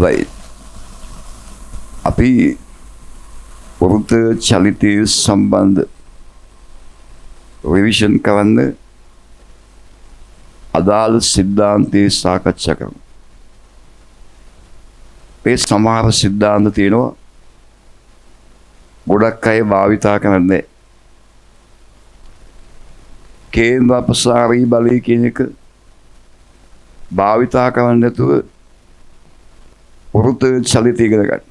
හොඳයි. අපි වෘත චලිතය සම්බන්ධ රිවිෂන් කරන්න අදාළ සිද්ධාන්තයේ සාකච්ඡා කරමු. මේ සමහර සිද්ධාන්ත තියෙනවා ගොඩක් අය භාවිතා කරන්නේ. කේන්ද්‍ර අපසාරී බලය කියන එක භාවිතා කරන්නේ නැතුව වෘත චලිතය ඉගෙන ගන්න.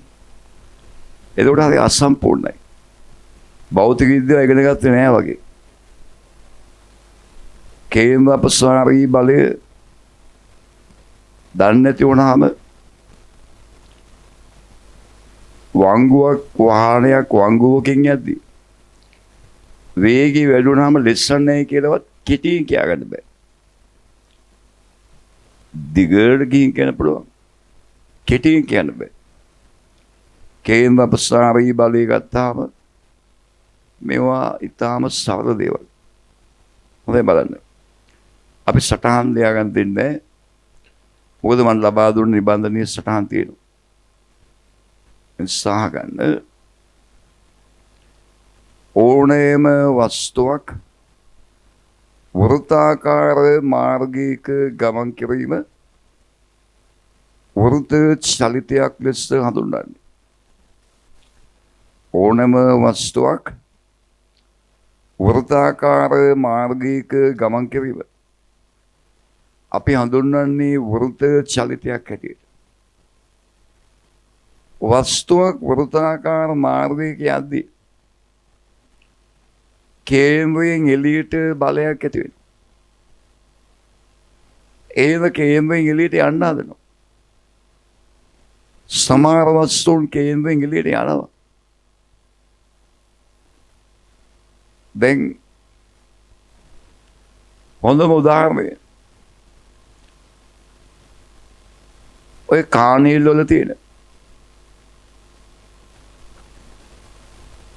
එතකොට හරි අසම්පූර්ණයි. භෞතික විද්‍යාව ඉගෙන ගත්තේ නෑ වගේ. කේන්ද්‍ර අපසාරී බලය දන්නේ නැති වුණාම වාහනයක් වංගුවකින් යද්දී වේගය වැඩි වුණාම ලෙස්සන් නැහැ කියලාවත් කෙටියෙන් කියා ගන්න බෑ. දිගට ගිහින් කියන්න පුළුවන්. කෙටියෙන් කියන්න බෑ. කේන්ද්‍ර අපසාරී බලය ගත්තාම මේවා ඊටාම සරල දේවල්. හොඳයි බලන්න. අපි සටහන් ලියාගන්න දෙන්නේ. මොකද මම ලබා දුන්න නිබන්ධනීය සටහන් තියෙනවා. උත්සාහ ගන්න. ඕනෑම වස්තුවක් වෘත්තාකාර මාර්ගයක ගමන් කිරීම වෘත චලිතයක් ලෙස හඳුන්වන්නේ. ඕනෑම වස්තුවක් වෘත්තාකාර මාර්ගයක ගමන් කිරීම අපි හඳුන්වන්නේ වෘත චලිතයක් හැටියට. වස්තුවක් වෘත්තාකාර මාර්ගයක යද්දී කේන්ද්‍රයෙන් එළියට බලයක් ඇති වෙනවා. ඒක කේන්ද්‍රයෙන් එළියට යන්න හදනවා. සමහර වස්තුන් කේන්ද්‍රයෙන් එළියට යනවා. දැන් හොඳම උදාහරණය ඔය කාණීල් වල තියෙන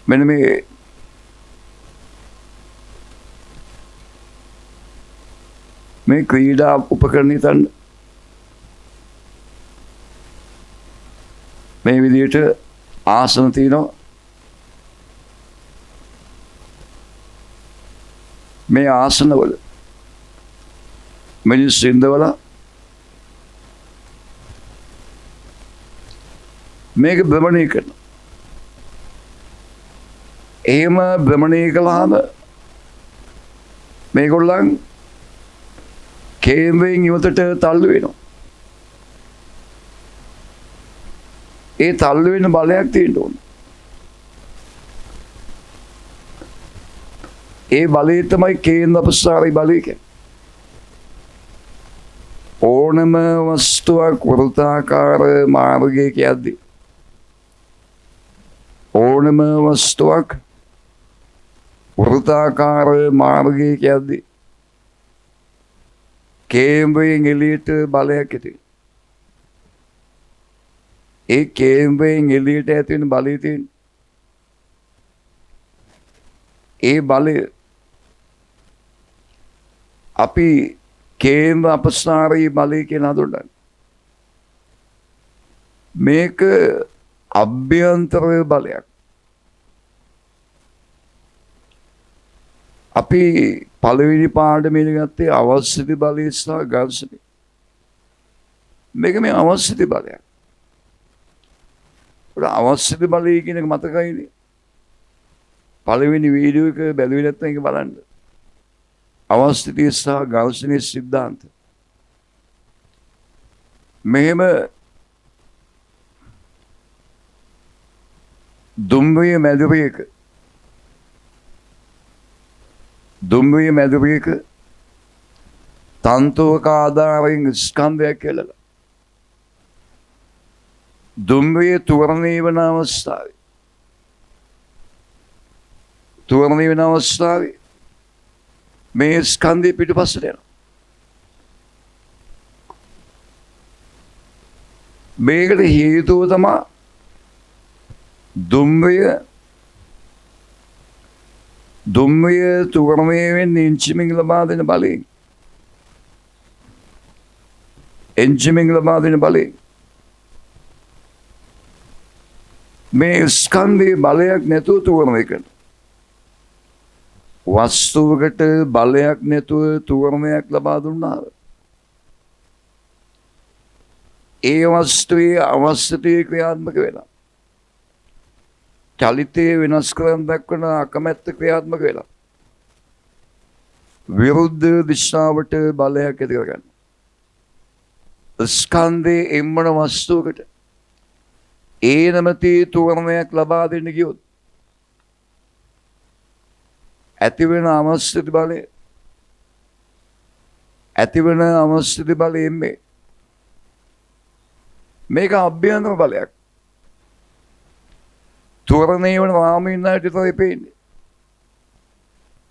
මෙන්න මේ ක්‍රීඩා උපකරණ හිතන්න. මේ විදිහට ආසන තියෙනවා. මේ ආසනවල මිනිස්සු ඉඳවලා මේක භ්‍රමණය කරනවා. එහෙම භ්‍රමණය කළාම මේගොල්ලන් කේන්ද්‍රයෙන් ඉවතට තල්ලු වෙනවා. ඒ තල්ලු වෙන බලයක් තියෙන්න ඕන. ඒ බලය තමයි කේන්ද්‍ර අපසාරී බලය කියන්නේ. ඕනම වස්තුවක් වෘත්තාකාර මාර්ගයක යද්දී ඕනම වස්තුවක් වෘත්තාකාර මාර්ගයක යද්දී කේන්ද්‍රයෙන් එළියට බලයක් ඇති වෙනවා. ඒ කේන්ද්‍රයෙන් එළියට ඇති වෙන බලය තියෙන ඒ බලය අපි කේන්ද්‍ර අපසාරී බලය කියලා හඳුන්වන්නේ. මේක අභ්‍යන්තර බලයක්. අපි පළවෙනි පාඩමේ ගත්තේ අවශ්‍යති බලය සහ ඝර්ෂණය. මේක මේ අවශ්‍යති බලයක්. උඩ අවශ්‍යති බලය කියන එක මතකයිනේ. පළවෙනි වීඩියෝ එක බැලුවේ නැත්නම් ඒක බලන්න. අවශ්‍යති සහ ඝර්ෂණයේ සිද්ධාන්ත. මෙහෙම දුම්රිය මැදුරියක තන්තුවක ආධාරයෙන් ස්කන්ධයක් කියලා. දුම්රිය තුවරණය වන අවස්ථාවේ මේ ස්කන්ධය පිටුපස්සට යනවා. මේකට හේතුව තමයි දුම්රිය තුවරණය වෙන්නේ එන්ජිමෙන් ලබා දෙන බලයෙන්. එන්ජිමෙන් ලබා දෙන බලයෙන්. මේ ස්කන්ධයේ බලයක් නැතුව තුවරණ එකට. වස්තුවකට බලයක් නැතුව තුවරණයක් ලබා දුන්නා. ඒ වස්තුවේ අවශ්‍යතේ ක්‍රියාත්මක වෙලා. චලිතයේ වෙනස් කරන් දක්වන අකමැත්ත ක්‍රියාත්මක වෙලා. විරුද්ධ දිශාවට බලයක් ඇති කරගන්න. ස්කන්ධයේ එම්මන වස්තුවකට ඒ නැමැති තුවරණයක් ලබා දෙන්න ගියොත් ඇතිවෙන අවශ්‍යති බලය ඇතිවෙන අවශ්‍යති බලය එන්නේ මේක අභ්‍යන්තර බලයක්. තුවරණේ වන රාමීන් අයට විතරයි පේන්නේ.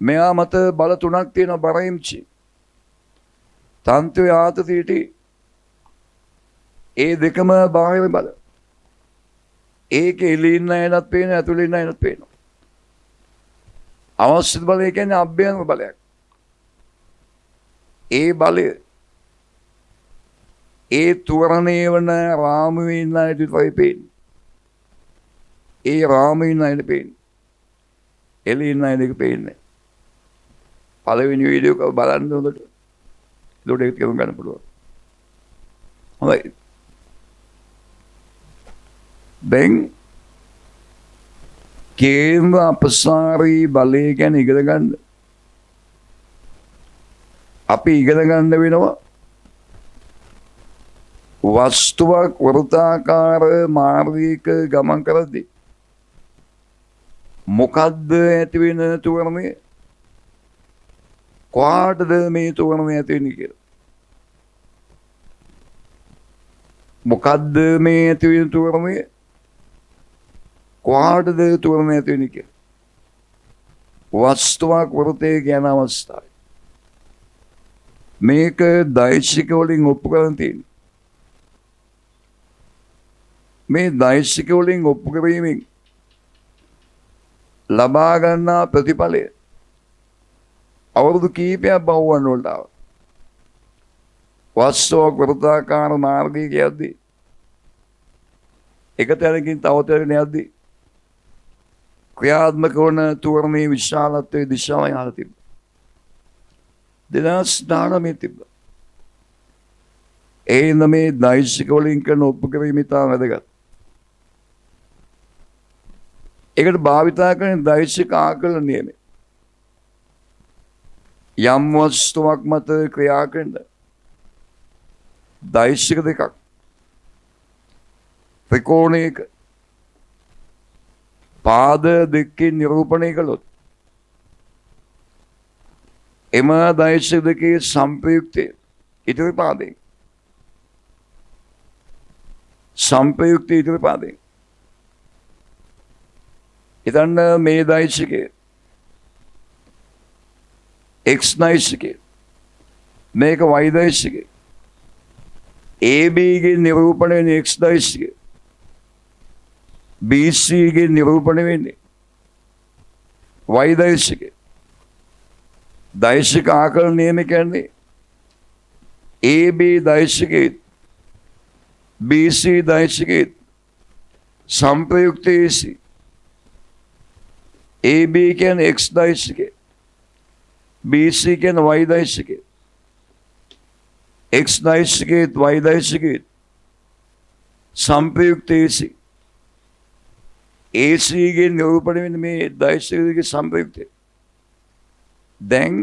මෙයා මත බල තුනක් තියෙන බරයිම්චි තන්ත්‍රය ආතතියටි ඒ දෙකම බාහිර බල. ඒක එළියේ ඉන්න අයටත් පේනවා ඇතුළේ ඉන්න අයටත් පේනවා. අවශ්‍ය බලය කියන්නේ අභ්‍යන්තර බලයක්. ඒ බලය ඒ තුවරණේ වන රාමුවේ ඉන්න අයට විතරයි පේන්නේ. ඒ රාමුවේ ඉන්න අයට පේන්නේ. එළියේ ඉන්න අයට පේන්නේ. පළවෙනි වීඩියෝ එක බලන්න හොඳට. ඒකට ඒක තේරුම් ගන්න පුළුවන්. හොඳයි. දැන් කේන්ද්‍ර අපසාරී බලය ගැන ඉගෙන ගන්න. අපි ඉගෙන ගන්න වෙනවා වස්තුවක් වෘත්තාකාර මාර්ගයක ගමන් කරද්දී මොකද්ද ඇති වෙන තුවරණය? කොහාටද මේ තුවරණය ඇති වෙන්නේ කියලා. මොකද්ද මේ ඇති වෙන තුවරණය? කොහාටද තුවරණය ඇති වෙන්නේ කියලා. වස්තුවක් වෘත්තයේ කියන අවස්ථාවයි. මේක දෛශික වලින් ඔප්පු කරන් තියෙනවා. මේ දෛශික වලින් ඔප්පු කිරීමෙන් ලබා ගන්නා ප්‍රතිඵලය අවුරුදු කීපයක් බහුවන්න වලට ආවා. වස්තුවක් වෘත්තාකාර මාර්ගයක යද්දී එක තැනකින් තව තැනකට යද්දී ක්‍රියාත්මක වන තුවරණයේ විශාලත්වයේ දිශාව යහලා තිබ්බා. 2019 තිබ්බා. ඒ නමේ දෛශික වලින් කරන ඔප්පු කිරීම ඉතා වැදගත්. ඒකට භාවිතා කරන දෛශික ආකලන නියමය. යම් වස්තුවක් මත ක්‍රියා කරන දෛශික දෙකක් ත්‍රිකෝණයක පාද දෙකකින් නිරූපණය කළොත් එම දෛශික දෙකේ සංප්‍රයුක්තය ඉදිරි පාදයෙන් සංප්‍රයුක්තය ඉදිරි පාදයෙන් ඉතින් මේ දෛශිකය X දෛශිකය මේක Y දෛශිකය AB ගේ නිරූපණය වෙන X දෛශිකය BC ගේ නිරූපණය වෙන්නේ Y දෛශිකය. දෛශික ආකලන නියම කියන්නේ AB දෛශිකයේ BC දෛශිකයේ සංප්‍රයුක්තයේ AB කියන්නේ X දෛශිකය BC කියන්නේ Y දෛශිකය X දෛශිකයේ Y දෛශිකයේ සංප්‍රයුක්තයේ AC ගේ නිරූපණය වෙන මේ දෛශිකයේ සංප්‍රයුක්තය. දැන්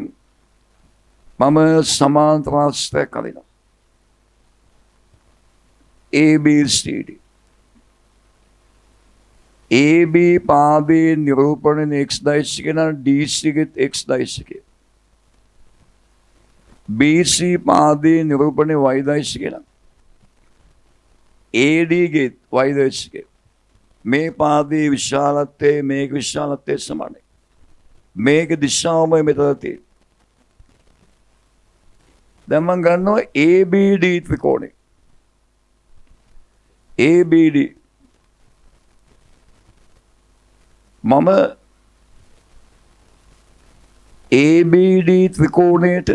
මම සමාන්තර ආශ්‍රය කලිනවා. ABCD AB පාදයේ නිරූපණය X දෛශිකය නම් DC ගේ X දෛශිකය. BC පාදයේ නිරූපණය Y දෛශිකය නම් AD ගේ Y දෛශිකය. මේ පාදයේ විශාලත්වයේ මේක විශාලත්වයේ සමානයි. මේක දිශාවම මෙතන තියෙනවා. දැන් මම ගන්නවා ABD ත්‍රිකෝණය. ABD මම ABD ත්‍රිකෝණයට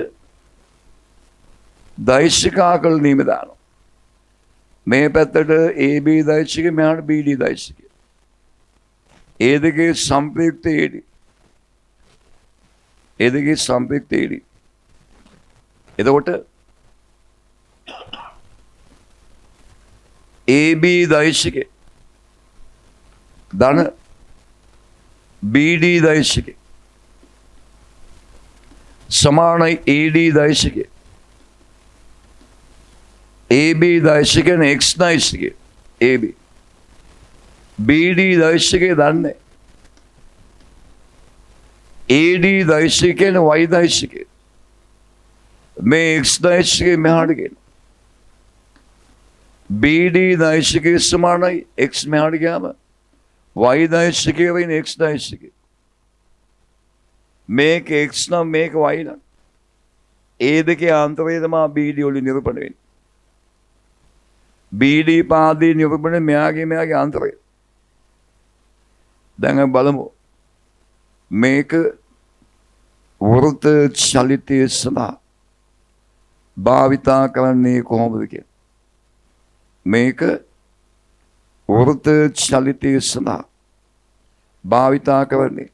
දෛශික ආකලනීය දානවා. මේ පැත්තට AB දෛශිකය මෙහාට BD දෛශිකය. ඒ දෙකේ සම්ප්‍රයුක්ත AD. ඒ දෙකේ සම්ප්‍රයුක්ත AD. එතකොට AB දෛශිකේ ධන BD දෛශිකේ සමානයි AD දෛශිකේ. AB දෛශිකේ X දෛශිකේ AB. BD දෛශිකේ දන්නේ. AD දෛශිකේ Y දෛශිකේ. මේ X දෛශිකේ මෙහාට ගෙන. BD දෛශිකේ සමානයි X මෙහාට ගියාම Y දෛශිකේ වෙන X දෛශිකේ. මේක X නම් මේක Y නම්. ඒ දෙකේ අන්තරය තමයි BD වලින් නිරූපණය වෙන්නේ. BD පාදයේ නිරූපණය මෙයාගේ අන්තරය. දැන් අපි බලමු මේක වෘත චලිතයේ සඳහා භාවිතා කරන්නේ කොහොමද කියලා. මේක වෘත චලිතයේ සඳහා භාවිතා කරන්නේ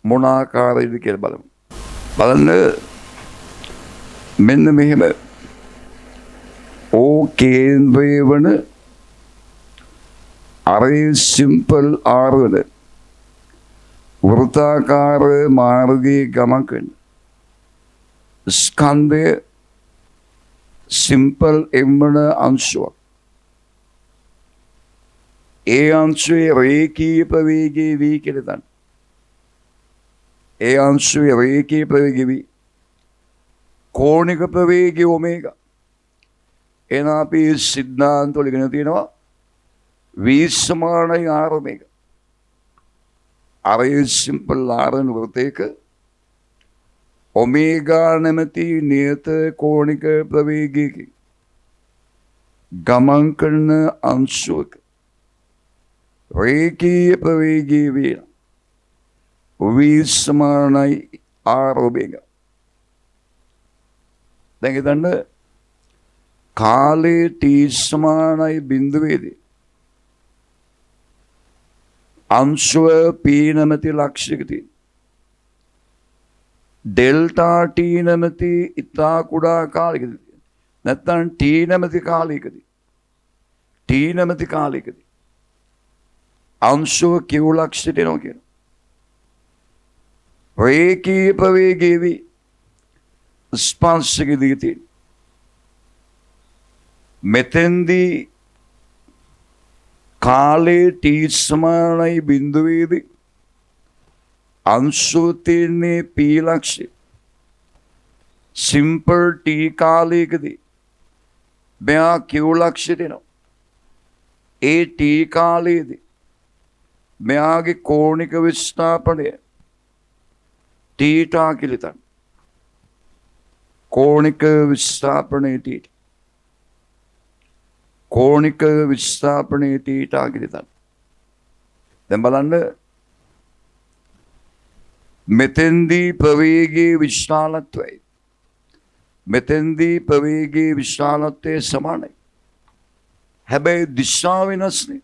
මොන ආකාරයකද කියලා බලමු. බලන්න මෙන්න මෙහෙම ඕ කේන්ද්‍රය වන අරේ සිම්පල් R වන වෘත්තාකාර මාර්ගයේ ගමන් කරන ස්කන්ධය සිම්පල් M වන අංශුවක්. ඒ අංශුවේ රේඛීය ප්‍රවේගයේ V කියලා ගන්න. ඒ අංශුවේ රේඛීය ප්‍රවේගයේ V කෝණික ප්‍රවේගයේ ඔමේගා. එන අපි සිද්ධාන්ත වල ඉගෙන තියෙනවා V සමානයි R ඔමේගා. අරේ සිම්පල් R වන වෘතයක ඔමේගා නැමැති නියත කෝණික ප්‍රවේගයකින් ගමන් කරන අංශුවක රේඛීය ප්‍රවේගයේ වෙන V සමානයි R ඔමේගා. දැන් හිතන්න කාලයේ T සමානයි බිඳුවේදී අංශුව P නැමැති ලක්ෂයක තියෙන ඩෙල්ටා T නැමැති ඉතා කුඩා කාලයකදී නැත්නම් T නැමැති කාලයකදී අංශුව Q ලක්ෂයට එනවා කියන රේඛීය ප්‍රවේගයේ ස්පර්ශකදී තියෙන මෙතෙන්දී කාලයේ T සමානයි බිඳුවේදී අංශුව තියෙන්නේ P ලක්ෂය. සිම්පල් T කාලයකදී මෙයා Q ලක්ෂයට එනවා. ඒ T කාලයේදී මෙයාගේ කෝණික විස්ථාපනය තීටා කියලා හිතන්න. කෝණික විස්ථාපනය තීටා. කෝණික විස්ථාපනය තීටා කියලා හිතන්න. දැන් බලන්න මෙතෙන්දී ප්‍රවේගයේ විශාලත්වය මෙතෙන්දී ප්‍රවේගයේ විශාලත්වය සමානයි. හැබැයි දිශාව වෙනස්නේ.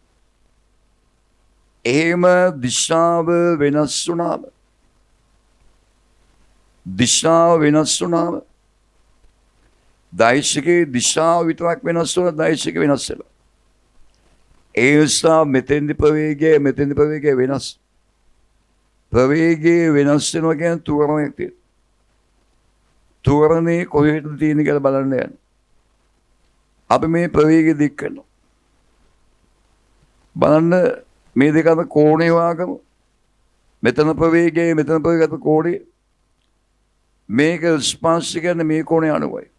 එහෙම දිශාව වෙනස් වුණාම දෛශිකේ දිශාව විතරක් වෙනස් වුණා දෛශික වෙනස් වෙනවා. ඒ නිසා මෙතෙන්දී ප්‍රවේගය වෙනස්. ප්‍රවේගයේ වෙනස් වෙනවා කියන්නේ තුවරණයක් තියෙනවා. තුවරණේ කොහෙද තියෙන්නේ කියලා බලන්න යන්න. අපි මේ ප්‍රවේගය දික් කරනවා. බලන්න මේ දෙක අතර කෝණය වාගමු. මෙතන ප්‍රවේගයට කෝණය. මේක ස්පර්ශ කියන්නේ මේ කෝණය අනුවයි.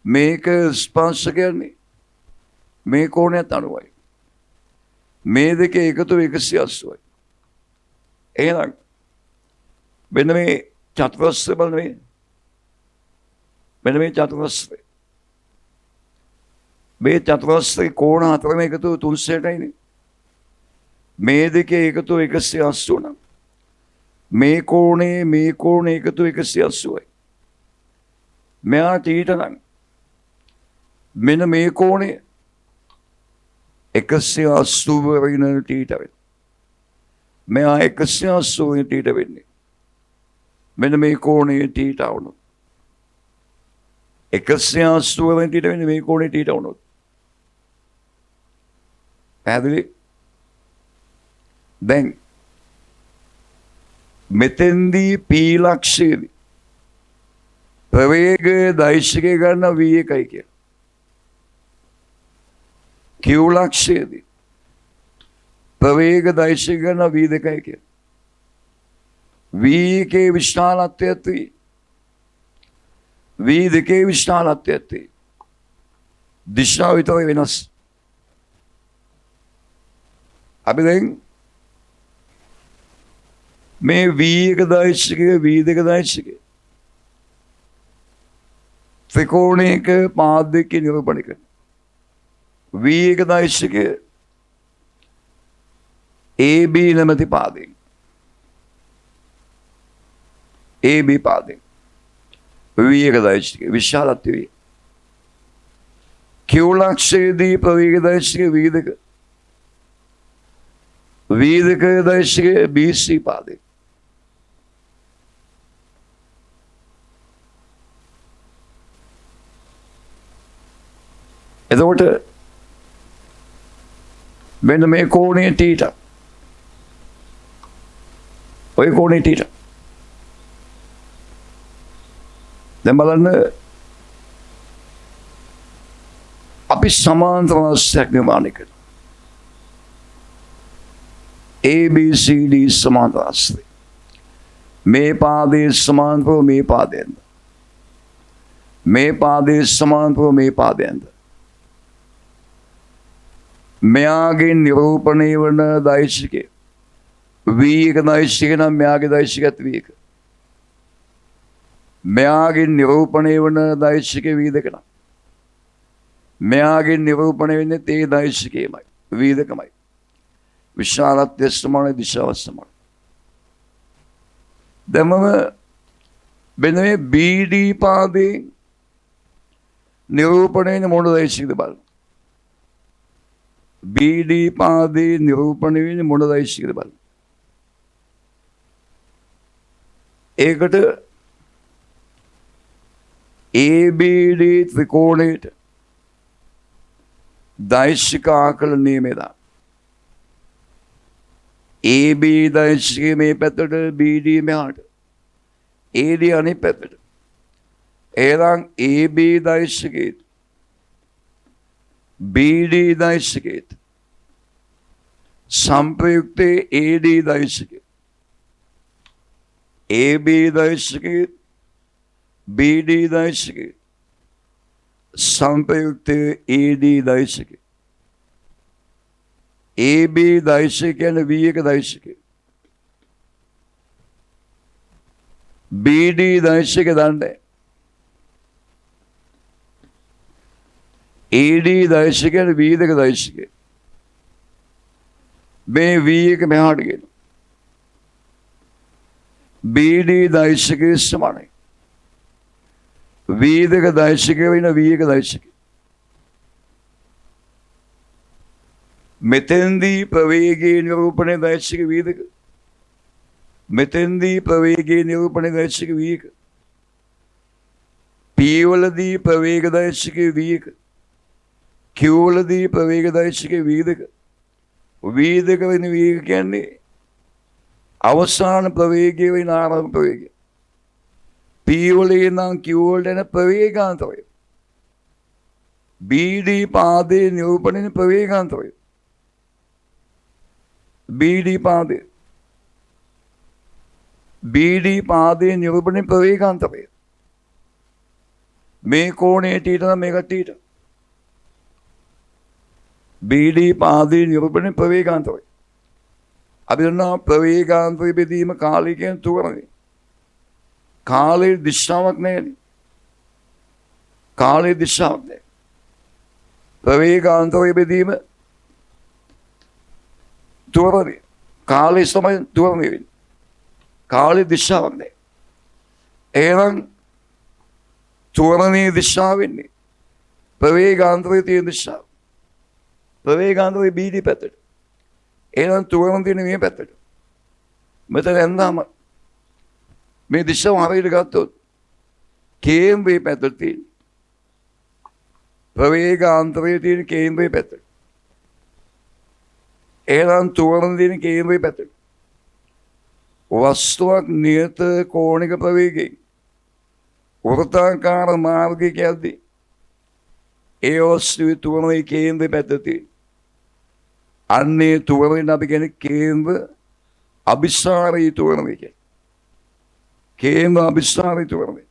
මේක ස්පර්ශ කියන්නේ මේ කෝණයට අනුවයි. මේ දෙක එකතු 180යි. එහෙනම් මෙන්න මේ චතුරස්‍රය බලන්න මේ චතුරස්‍රය. මේ චතුරස්‍රයේ කෝණ හතරම එකතු 360යිනේ. මේ දෙකේ එකතු 180 නම් මේ කෝණේ එකතු 180යි. මෙයා තීට නම් මෙන්න මේ කෝණය 180 වෙන තීට වෙන. මෙයා 180 ටීට වෙන්නේ. මෙන්න මේ කෝණයේ ටීට වුණොත් 180 ටීට වෙන්නේ මේ කෝණයේ ටීට වුණොත්. පැහැදිලි? දැන් මෙතෙන්දී P ලක්ෂයේදී ප්‍රවේග දෛශිකය ගන්න V1යි කියලා. Q ලක්ෂයේදී ප්‍රවේග දෛශිකය ගන්න V2යි කියලා. V1 විශාලත්වයත් V2 විශාලත්වයත් දිශාව විතරයි වෙනස්. අපි දැන් මේ V1 දෛශිකය V2 දෛශිකය ත්‍රිකෝණයක පාදයක නිරූපණය කරන V1 දෛශිකය AB නැමැති පාදයෙන් AB පාදයෙන් V1 දෛශිකය විශාලත්වය වේ. Q ලක්ෂයේදී ප්‍රවේග දෛශිකය V2 V2 දෛශිකය BC පාදයෙන්. එතකොට මෙන්න මේ කෝණයේ θීට ඔය කෝණයේ θීට දැන් බලන්න අපි සමාන්තර රාශියක් නිර්මාණය කරනවා. ABCD සමාන්තර රාශිය. මේ පාදයේ සමාන්තරව මේ පාදයෙන්. මේ පාදයේ සමාන්තරව මේ පාදයෙන්. මෙයාගේ නිරූපණය වන දෛශිකය V1 දෛශිකය නම් මෙයාගේ දෛශිකයත් V1. මෙයාගේ නිරූපණය වන දෛශිකය V2 නම් මෙයාගේ නිරූපණය වෙන්නේ ඒ දෛශිකයමයි V2මයි. විශාලත්වය සමානයි දිශාව සමානයි. දැන් මම මෙන්න මේ BD පාදයේ නිරූපණය වෙන මොන දෛශිකද බලන්න. BD පාදයේ නිරූපණය වෙන්නේ මොන දෛශිකද බලන්න. ඒකට ABD ත්‍රිකෝණයට දෛශික ආකලන නියමය දාන්න. AB දෛශිකය මේ පැත්තට BD මෙහාට AD අනිත් පැත්තට. එහෙනම් AB දෛශිකයේ BD දෛශිකයට සංප්‍රයුක්තයේ AD දෛශිකය AB දෛශිකයට BD දෛශිකය සංප්‍රයුක්තයේ AD දෛශිකය AB දෛශිකය කියන්නේ V1 දෛශිකය BD දෛශිකය දන්නේ AD දෛශිකය V2 දෛශිකය මේ V1 මෙහාට ගෙන BD දෛශිකය සමානයි V2 දෛශිකය වෙන V1 දෛශිකය. මෙතෙන්දී ප්‍රවේගයේ නිරූපණය දෛශික V2 මෙතෙන්දී ප්‍රවේගයේ නිරූපණය දෛශික V1 P වලදී ප්‍රවේග දෛශික V1 Q වලදී ප්‍රවේග දෛශික V2 V2 වෙන V1 කියන්නේ අවසාන ප්‍රවේගය වෙන ආරම්භ ප්‍රවේගය. P වලේ නම් Q වලට යන ප්‍රවේගාන්තරය. BD පාදයේ නිරූපණය ප්‍රවේගාන්තරය. BD පාදයේ නිරූපණය ප්‍රවේගාන්තරය. මේ කෝණයේ θීට නම් මේක θීට. BD පාදයේ නිරූපණය ප්‍රවේගාන්තරය. අපි දන්නවා ප්‍රවේගාන්තරය බෙදීම කාලය කියන තුරනේ. කාලයේ දිශාවක් නැහැ. කාලයේ දිශාවක් නැහැ. ප්‍රවේගාන්තරය බෙදීම තුරනේ. කාලයේ සමය තුරනේ වෙන්නේ. කාලයේ දිශාවක් නැහැ. එහෙනම් තුරනේ දිශාව වෙන්නේ ප්‍රවේගාන්තරයේ තියෙන දිශාව. ප්‍රවේගාන්තරයේ BD පැත්තට. එහෙනම් තුරන තියෙන මේ පැත්තට. මෙතන ඇන්දාම මේ දිශාව හරියට ගත්තොත් කේන්ද්‍රයේ පැත්තට තියෙන ප්‍රවේගාන්තරයේ තියෙන කේන්ද්‍රයේ පැත්තට. එහෙනම් තුවරණ තියෙන කේන්ද්‍රයේ පැත්තට. වස්තුවක් නියත කෝණික ප්‍රවේගයෙන් වෘත්තාකාර මාර්ගයක යද්දී ඒ වස්තුවේ තුවරණයේ කේන්ද්‍රයේ පැත්තට තියෙන. අන්නේ තුවරණයෙන් අපි කියන්නේ කේන්ද්‍ර අභිසාරී තුවරණය කියන්නේ. කේන්ද්‍ර අභිසාරී තුවරණය.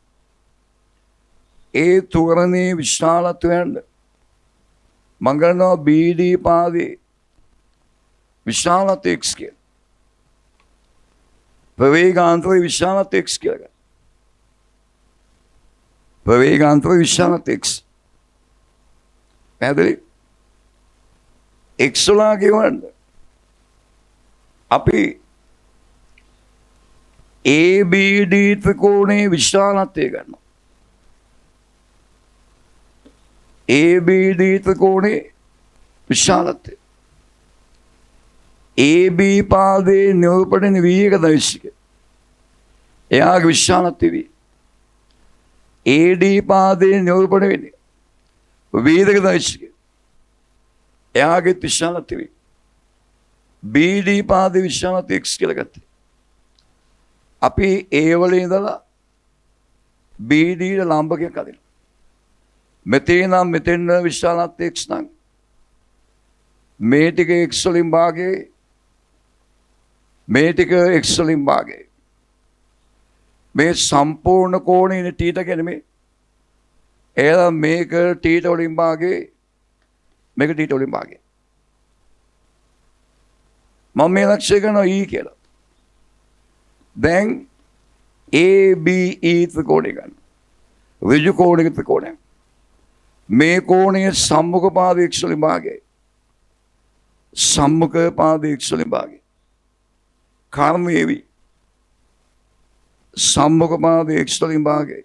ඒ තුවරණයේ විශාලත්වයන් මම ගන්නවා BD පාදයේ විශාලත්වය x කියලා. ප්‍රවේගාන්තරයේ විශාලත්වය x කියලා ගන්න. ප්‍රවේගාන්තරයේ විශාලත්වය x. පැහැදිලි? x වලා කියවන්න අපි ABD ත්‍රිකෝණයේ විශාලත්වය ගන්නවා. ABD ත්‍රිකෝණයේ විශාලත්වය. AB පාදයේ නිරූපණය V1 දෛශික. එයාගේ විශාලත්වය V. AD පාදයේ නිරූපණය වෙන්නේ V2 දෛශික. එයාගේ විශාලත්වය V. BD පාදයේ විශාලත්වය X කියලා ගත්තා. අපි A වල ඉඳලා BD ට ලම්බකයක් අදිනවා. මෙතන මෙතෙන් විශාලත්වය X නම් මේ ටික X වලින් භාගයේ මේ ටික X වලින් භාගයේ මේ සම්පූර්ණ කෝණයේ θ කියන්නේ මේ එහෙනම් මේක θ වලින් භාගයේ මේක θ වලින් භාගයේ මම මේ ලක්ෂය කරනවා E කියලා. දැන් ABE ත්‍රිකෝණය ගන්න. ඍජු කෝණික ත්‍රිකෝණය. මේ කෝණයේ සම්මුඛ පාදයේ x වලින් භාගයයි. සම්මුඛ පාදයේ x වලින් භාගයයි. කර්මයේවි සම්මුඛ පාදයේ x වලින් භාගයයි.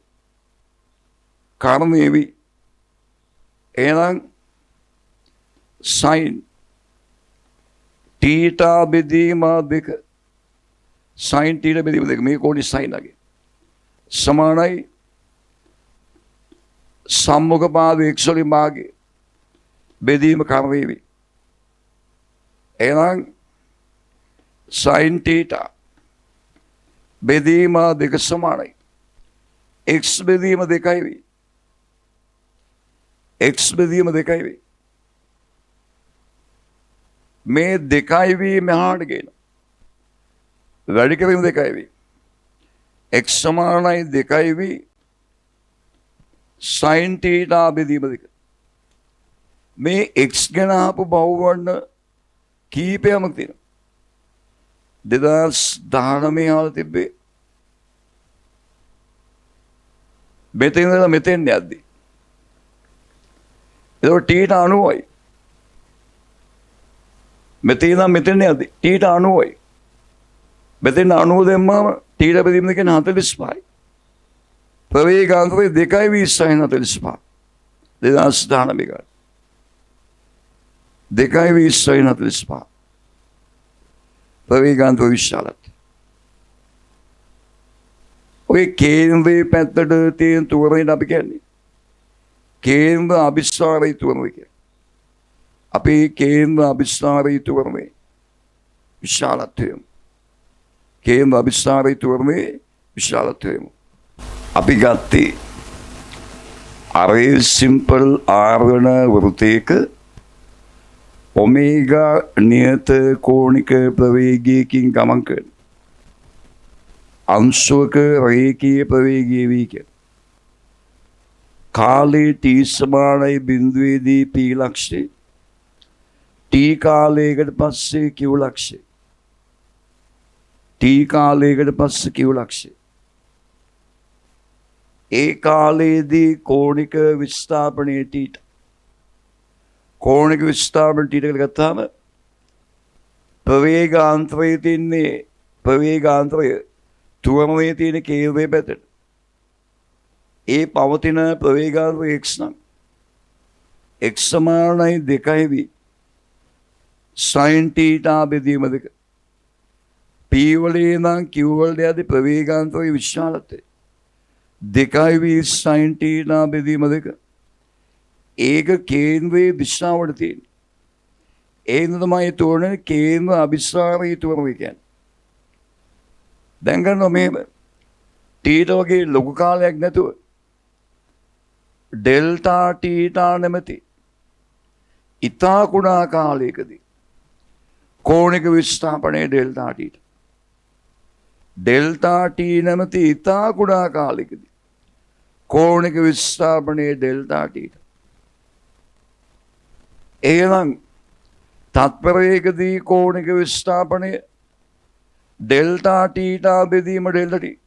කර්මයේවි එහෙනම් sin θ බෙදීම දෙක sin θ බෙදීම දෙක මේ කෝණේ sin අගේ සමානයි සම්මුඛ පාදයේ x වලින් භාගයේ බෙදීම කර්ම වේවි. එහෙනම් sin θ බෙදීම දෙක සමානයි. x බෙදීම දෙකයි වේ. x බෙදීම දෙකයි වේ. මේ දෙකයි වේ මෙහාට ගේන. වැඩි කිරීම දෙකයි වේ. x සමානයි දෙකයි වේ. sin θ බෙදීම දෙක. මේ x ගැන ආපු බහුවර්ණ කීපයක් තියෙනවා. 2019 ආවල තිබ්බේ මෙතන ඉඳලා මෙතෙන් යද්දි. ඒක θ 90යි. මෙතන ඉඳලා මෙතෙන් යද්දි θ 90යි. මෙතෙන් 90 දැම්මම θ බෙදීම දෙක 45යි. ප්‍රවේගාන්තරය දෙකයි 20 45. 2019 ගන්න. දෙකයි 20 45. ප්‍රවේගාන්තර විශාලත්වය. ඔය කේන්ද්‍රයේ පැත්තට තියෙන තුවරණයට අපි කියන්නේ කේන්ද්‍ර අභිසාරී තුවරණය කියලා. අපි කේන්ද්‍ර අභිසාරී තුවරණයේ විශාලත්වය. කේන්ද්‍ර අභිසාරී තුවරණයේ විශාලත්වය. අපි ගත්තේ අරේ සිම්පල් ආර්ගන වෘතයක ඔමේගා නියත කෝණික ප්‍රවේගයකින් ගමන් කරන අංශුවක රේඛීය ප්‍රවේගය වී කියන කාලයේ t සමානයි බිඳුවේදී p ලක්ෂය t කාලයකට පස්සේ q ලක්ෂය t කාලයකට පස්සේ q ලක්ෂය ඒ කාලයේදී කෝණික විස්ථාපනයේ t කෝණික විස්ථාපන t කියලා ගත්තාම ප්‍රවේගාන්තරයේ තින්නේ ප්‍රවේගාන්තරය තුවරණයේ තියෙන කේන්ද්‍රයේ පැත්තට ඒ පවතින ප්‍රවේගාන්තරය x නම් x සමානයි 2v sin θ බෙදීම දෙක P වලේ නම් Q වලට යද්දී ප්‍රවේගාන්තරයේ විශාලත්වය 2v sin θ බෙදීම 2. ඒක කේන්ද්‍රයේ දිශාවට තියෙන. ඒ තමයි තෝරන්නේ කේන්ද්‍ර අභිසාරී තෝරන කියන්නේ. දැන් ගන්නවා මේ තීට වගේ ලොකු කාලයක් නැතුව ඩෙල්ටා තීටා නැමැති ඉතා කුඩා කාලයකදී කෝණික විස්ථාපනයේ ඩෙල්ටා තීටා ඩෙල්ටා ටී නැමැති ඉතා කුඩා කාලයකදී කෝණික විස්ථාපනයේ ඩෙල්ටා තීටා එහෙනම් තත්පරයකදී කෝණික විස්ථාපනය ඩෙල්ටා තීටා බෙදීම ඩෙල්ටා ටී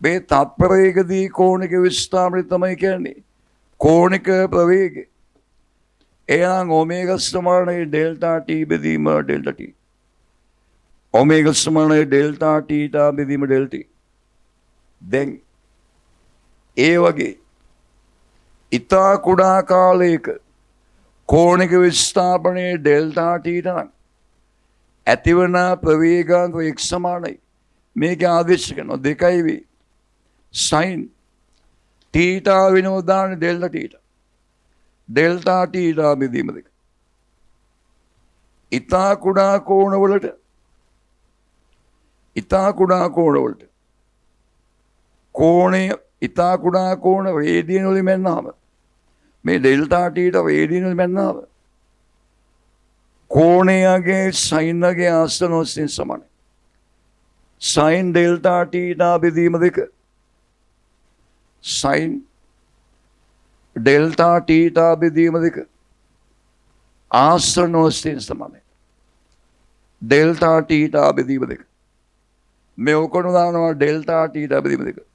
මේ තත්පරයකදී කෝණික විස්ථාපනය තමයි කියන්නේ කෝණික ප්‍රවේගය. එහෙනම් ඔමේගා සමානයි ඩෙල්ටා ටී බෙදීම ඩෙල්ටා ටී. ඔමේගා සමානයි ඩෙල්ටා තීටා බෙදීම ඩෙල්ටා ටී. දැන් ඒ වගේ ඉතා කුඩා කාලයක කෝණික විස්ථාපනයේ ඩෙල්ටා තීටා නම් ඇතිවන ප්‍රවේගාන්තර එක් සමානයි. මේක ආදේශ කරනවා 2v sin තීටා වෙනවා දාන්නේ ඩෙල්ටා තීටා. ඩෙල්ටා තීටා බෙදීම 2. ඉතා කුඩා කෝණවලට කෝණය ඉතා කුඩා කෝණ රේඩියන් වලින් මැන්නාම මේ ඩෙල්ටා තීටා රේඩියන් වලින් මැන්නාම කෝණයගේ sin ගේ ආසන ඔස්සේ සමානයි. sin ඩෙල්ටා තීටා බෙදීම 2. sin ඩෙල්ටා තීටා බෙදීම 2 ආසන ඔස්සේ සමානයි. ඩෙල්ටා තීටා බෙදීම 2. මේ ඔකොන දානවා ඩෙල්ටා තීටා බෙදීම 2.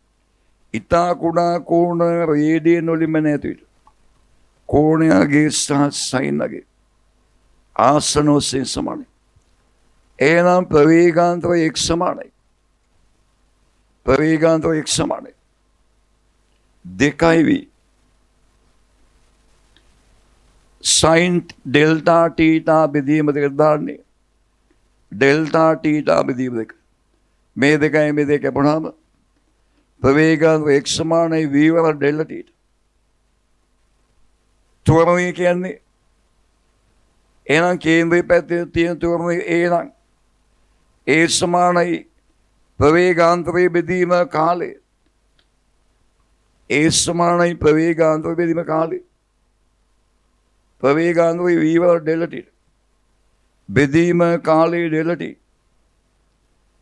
ඉතා කුඩා කෝණ රේඩියන් වලින්ම නැති කෝණයගේ සහ sin ගේ ආසන ඔස්සේ සමානයි. එහෙනම් ප්‍රවේගාන්තර එක් සමානයි. ප්‍රවේගාන්තර එක් සමානයි. 2v sin ඩෙල්ටා තීටා බෙදීම 2 දාන්නේ ඩෙල්ටා තීටා බෙදීම 2. මේ දෙකයි මේ දෙක කැපුණාම ප්‍රවේගාන්තර එක් සමානයි v වල ඩෙල්ටා තීටා. ත්වරණය කියන්නේ එහෙනම් කේන්ද්‍රයේ පැත්තේ තියෙන ත්වරණය එහෙනම් ඒ සමානයි ප්‍රවේගාන්තරයේ බෙදීම කාලය. ඒ සමානයි ප්‍රවේගාන්තරයේ බෙදීම කාලය. ප්‍රවේගාන්තරයේ v වල ඩෙල්ටා ටී බෙදීම කාලයේ ඩෙල්ටා ටී.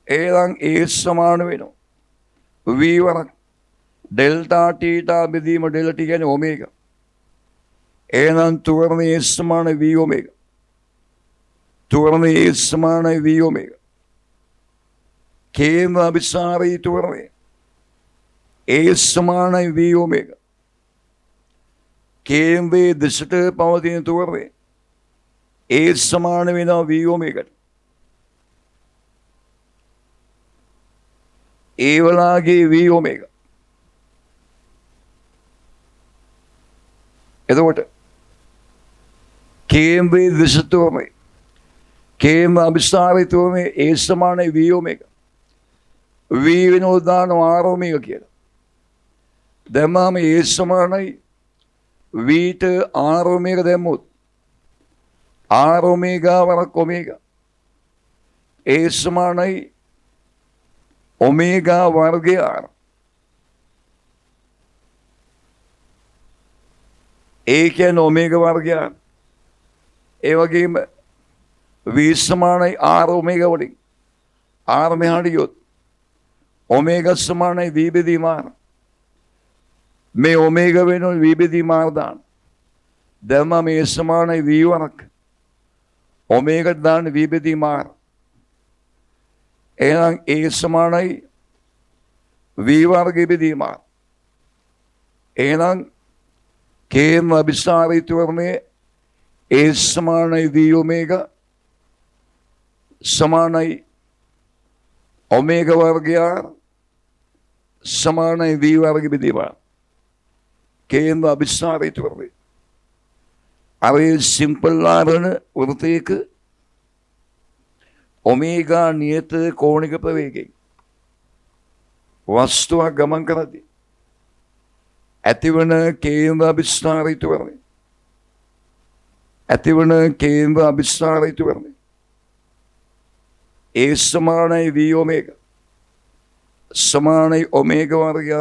එහෙනම් ඒ සමාන වෙනවා v වල ඩෙල්ටා තීටා බෙදීම ඩෙල්ටා ටී කියන්නේ ඔමේගා. එහෙනම් ත්වරණයේ සමානයි v ඔමේගා. ත්වරණයේ සමානයි v ඔමේගා. කේන්ද්‍ර අභිසාරී ත්වරණය ඒ සමානයි v ඔමේගා. කේන්ද්‍රයේ දෙසට පවතින ත්වරණය ඒ සමාන වෙනවා v ඔමේගාට. ඒ වලාගේ v ඔමේගා. එතකොට කේන්ද්‍රයේ දෙසට ත්වරණය කේන්ද්‍ර අභිසාරී ත්වරණය ඒ සමානයි v ඔමේගා. v වෙනෝ දානවා r ඔමේගා කියලා. දැම්මම ඒ සමානයි v ට r ඔමේගා දැම්මොත් r ඔමේගා වරක් ඔමේගා ඒ සමානයි ඔමේගා වර්ගය r. ඒ කියන්නේ ඔමේගා වර්ගය r. ඒ වගේම v සමානයි r ඔමේගා වලින් r මෙහාට ගියොත් ඔමේගා සමානයි v බෙදීම r. මේ ඔමේගා වෙනුවෙන් v බෙදීම r දාන්න. දැම්ම මේ සමානයි v වරක් ඔමේගා දාන්න v බෙදීම r. එහෙනම් ඒ සමානයි v වර්ග බෙදීම r. එහෙනම් කේන්ද්‍ර අභිසාරී ත්වරණයේ ඒ සමානයි v ඔමේගා සමානයි ඔමේගා වර්ගය r සමානයි v වර්ග බෙදීම r. කේන්ද්‍ර අභිසාරී ත්වරණය. අර සිම්පල් ආරණ වෘතයක ඔමේගා නියත කෝණික ප්‍රවේගයෙන් වස්තුවක් ගමන් කරද්දී ඇතිවන කේන්ද්‍ර අභිස්ථාන ත්වරණය ඇතිවන කේන්ද්‍ර අභිස්ථාන ත්වරණය ඒ සමානයි V ඔමේගා සමානයි ඔමේගා වර්ගය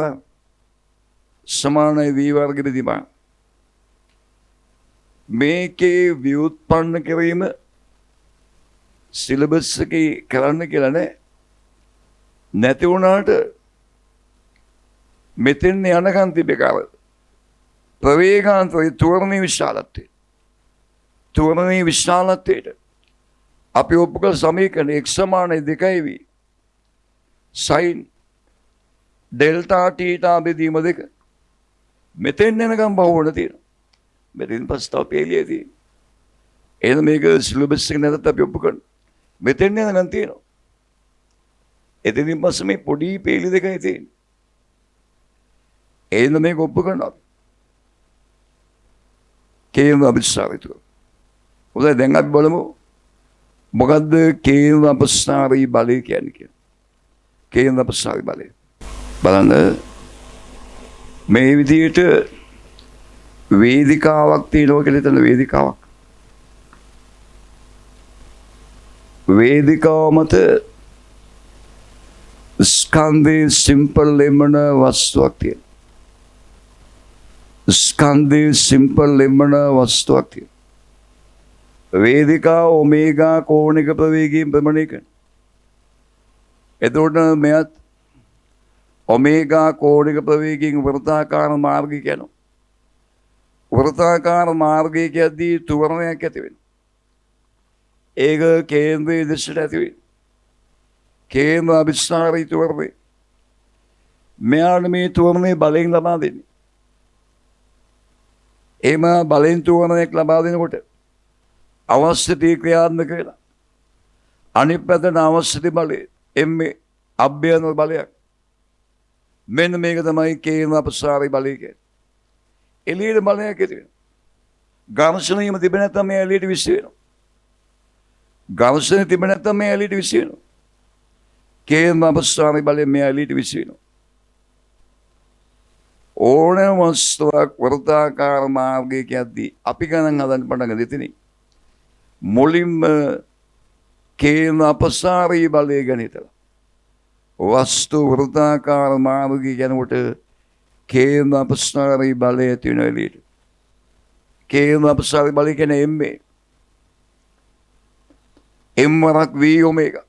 සමානයි V වර්ග බෙදීම මේකේ ව්‍යුත්පන්න කිරීම සිලබස් එකේ කරන්න කියලා නෑ. නැති වුණාට මෙතෙන් යනකන් තිබෙකාව ප්‍රවේගාන්තරයේ ත්වරණයේ විශාලත්වයට අපි ඔප්පු කළ සමීකරණ x සමානයි 2v sin ඩෙල්ටා තීටා බෙදීම 2 මෙතෙන් යනකම් බහුවන තියෙනවා. මෙතෙන් පස්සේ තව පේලිය තියෙනවා. එහෙනම් මේක සිලබස් එක නැතත් අපි ඔප්පු කරනවා. මෙතෙන් යනකම් තියෙනවා. එතනින් පස්සේ මේ පොඩි පේලි දෙකයි තියෙන්නේ. එහෙනම් මේක ඔප්පු කරනවා. කේන්ද්‍ර අභිස්ථාරිත. උදේ දැන් අපි බලමු මොකද්ද කේන්ද්‍ර අභිස්ථාරී බලය කියන්නේ. කේන්ද්‍ර අභිස්ථාරී බලය. බලන්න මේ විදිහට වේදිකාවක් තියෙනවා කියලා හිතන වේදිකාවක්. වේදිකාව මත ස්කන්ධයේ සිම්පල් ලෙමන වස්තුවක් තියෙනවා. ස්කන්ධයේ සිම්පල් ලෙමන වස්තුවක් තියෙනවා. වේදිකාව ඔමේගා කෝණික ප්‍රවේගයෙන් භ්‍රමණය කරනවා. එතකොට මෙයත් ඔමේගා කෝණික ප්‍රවේගයෙන් වෘත්තාකාර මාර්ගයක යනවා. වෘත්තාකාර මාර්ගයක යද්දී ත්වරණයක් ඇති වෙනවා. ඒක කේන්ද්‍රයේ දෙසට ඇති වෙනවා. කේන්ද්‍ර අභිස්ථාරී ත්වරණය. මෙයාට මේ ත්වරණය බලයෙන් ලබා දෙන්නේ. එහෙම බලෙන් ත්වරණයක් ලබා දෙනකොට අවශ්‍යතී ක්‍රියාත්මක වෙලා අනිත් පැත්තට අවශ්‍යති බලය එම්මේ අභ්‍යන්තර බලයක්. මෙන්න මේක තමයි කේන්ද්‍ර අභිස්ථාරී බලය කියන්නේ. එළියට බලයක් ඇති වෙනවා. ඝර්ෂණයම තිබෙන නැත්නම් මේ එළියට විශ්ව වෙනවා. ඝර්ෂණය තිබෙන නැත්නම් මේ එළියට විශ්ව වෙනවා. කේන්ද්‍ර අභිස්ථාරී බලයෙන් මේ එළියට විශ්ව වෙනවා. ඕනෑම වස්තුවක් වෘත්තාකාර මාර්ගයක යද්දී අපි ගණන් හදන්න පටන් ගන්න මුලින්ම කේන්ද්‍ර අභිස්ථාරී බලය ගැන හිතලා වස්තු වෘත්තාකාර මාර්ගයක යනකොට කේන්ද්‍ර අභිස්ථාරී බලය ඇති වෙන එළියට. කේන්ද්‍ර අභිස්ථාරී බලය කියන්නේ එම්මේ M වරක් V ඔමේගා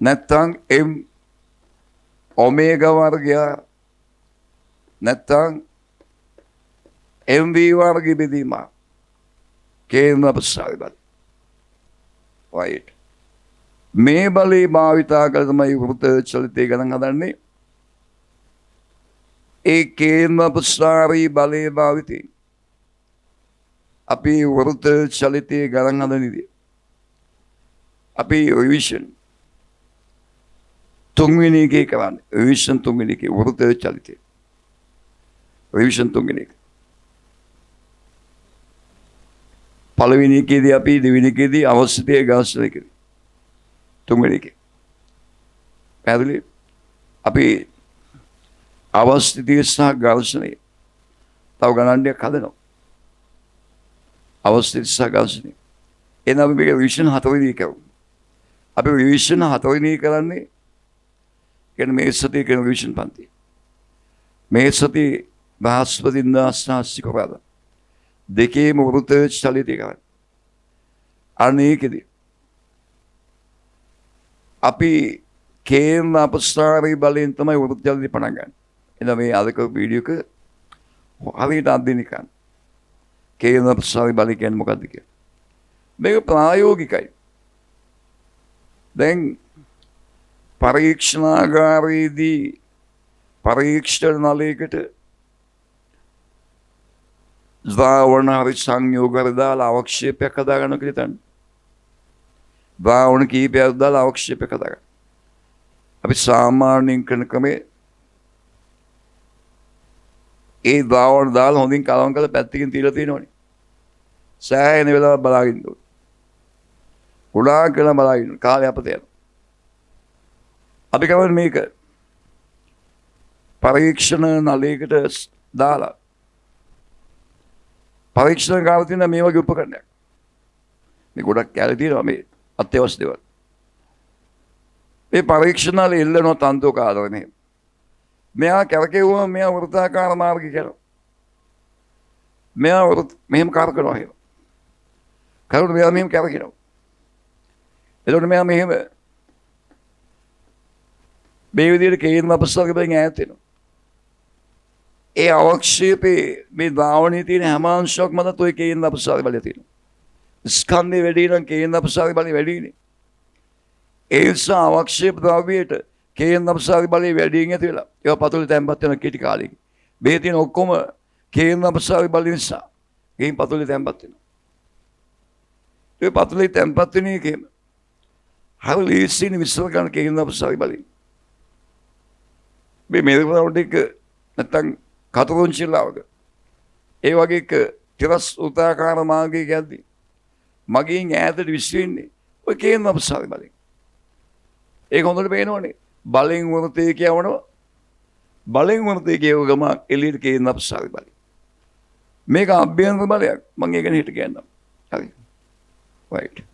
නැත්නම් M ඔමේගා වර්ගය නැත්නම් MV වර්ග බෙදීම කේන්ද්‍ර අභිස්ථාරී බලය. right. මේ බලය භාවිතා කළ තමයි වෘත්ත චලිතය ගණන් හදන්නේ. ඒ කේන්ද්‍ර අභිස්ථාරී බලය භාවිතයෙන් අපි වෘත්ත චලිතය ගණන් හදන විදිය අපි රිවිෂන් තුන්වෙනි එකේ කරන්නේ. රිවිෂන් තුන්වෙනි එකේ වෘත්ත චලිතය. රිවිෂන් තුන්වෙනි එක. පළවෙනි එකේදී අපි දෙවෙනි එකේදී අවශ්‍යතය ඝර්ෂණය කරේ. තුන්වෙනි එකේ. පැහැදිලි? අපි අවශ්‍යතය සහ ඝර්ෂණය තව ගණන්යක් හදනවා. අවශ්‍යතය සහ ඝර්ෂණය. එනම් අපි මේක රිවිෂන් 4 වෙනි එක කරමු. අපි රිවිෂන් 4 වෙනි එක කරන්නේ කියන්නේ මේ සතියේ කරන රිවිෂන් පන්ති. මේ සතියේ බ්‍රහස්පතින්දා සිකුරාදා දෙකේම වෘත්ත චලිතය කරන්නේ. අනේකදී අපි කේන්ද්‍ර අභිස්ථාරී බලයෙන් තමයි වෘත්ත චලිතය පටන් ගන්න. එතන මේ අදක වීඩියෝ එක හරියට අදින්න ගන්න. කේන්ද්‍ර අභිස්ථාරී බලය කියන්නේ මොකක්ද කියලා. මේක ප්‍රායෝගිකයි. දැන් පරීක්ෂණාගාරයේදී පරීක්ෂණ නලයකට ද්‍රාවණ හරි සංයෝග හරි දාලා අවක්ෂේපයක් හදාගන්න කියලා හිතන්න. ද්‍රාවණ කීපයක් දාලා අවක්ෂේපයක් හදාගන්න. අපි සාමාන්‍යයෙන් කරන ක්‍රමේ ඒ ද්‍රාවණ දාලා හොඳින් කලවම් කරලා පැත්තකින් තියලා තියෙනවනේ. සෑහෙන වෙලාවක් බලාගෙන ඉන්න ඕනේ. ගොඩාක් වෙලා බලන කාලය අපත යනවා. අපි කවද මේක පරීක්ෂණ නලයකට දාලා පරීක්ෂණ කරලා තියෙන මේ වගේ උපකරණයක්. මේ ගොඩක් කැලේ තියෙනවා මේ අත්‍යවශ්‍ය දේවල්. මේ පරීක්ෂණ වල එල්ලන තන්තුක ආදරනේ. මෙයා කරකෙවුවම මෙයා වෘත්තාකාර මාර්ගය කරනවා. මෙයා මෙහෙම කරකවනවා එහෙම. කරුණ මෙයා මෙහෙම කරකිනවා. එතකොට මෙයා මෙහෙම මේ විදිහට කේන්ද්‍ර අපස්සාරයෙන් ඈත් වෙනවා. ඒ අවක්ෂේපේ මේ ධාවනයේ තියෙන හැම අංශයක් මතත් ඔය කේන්ද්‍ර අපස්සාර බලය තියෙනවා. ස්කන්ධේ වැඩි නම් කේන්ද්‍ර අපස්සාර බලය වැඩිනේ. ඒ නිසා අවක්ෂේප ද්‍රව්‍යයට කේන්ද්‍ර අපස්සාර බලය වැඩියෙන් ඇති වෙලා ඒවා පතුලේ තැම්පත් වෙන කෙටි කාලෙක. මේ තියෙන ඔක්කොම කේන්ද්‍ර අපස්සාර බලය නිසා ගෙයින් පතුලේ තැම්පත් වෙනවා. ඒ පතුලේ තැම්පත් වෙන එකේම හරි ලීසින් විශ්ව කරන කේන්ද්‍ර අපස්සාර බලය. මේ මෙලවුඩ එක නැත්තම් කතරොන්චිලාවක ඒ වගේ එක තිරස් උතාකාර මාර්ගයක යද්දී මගින් ඈතට විශ්වෙන්නේ ඔය කේන්ද්‍ර අපස්සාර බලයෙන්. ඒක හොඳට පේනවනේ. බලෙන් වෘතේ කියවනවා. බලෙන් වෘතේ කියව ගම එළියට කේන්ද්‍ර අපස්සාර බලය. මේක අභ්‍යන්තර බලයක්. මම ඒක නෙහිට කියන්නම්. හරි. right.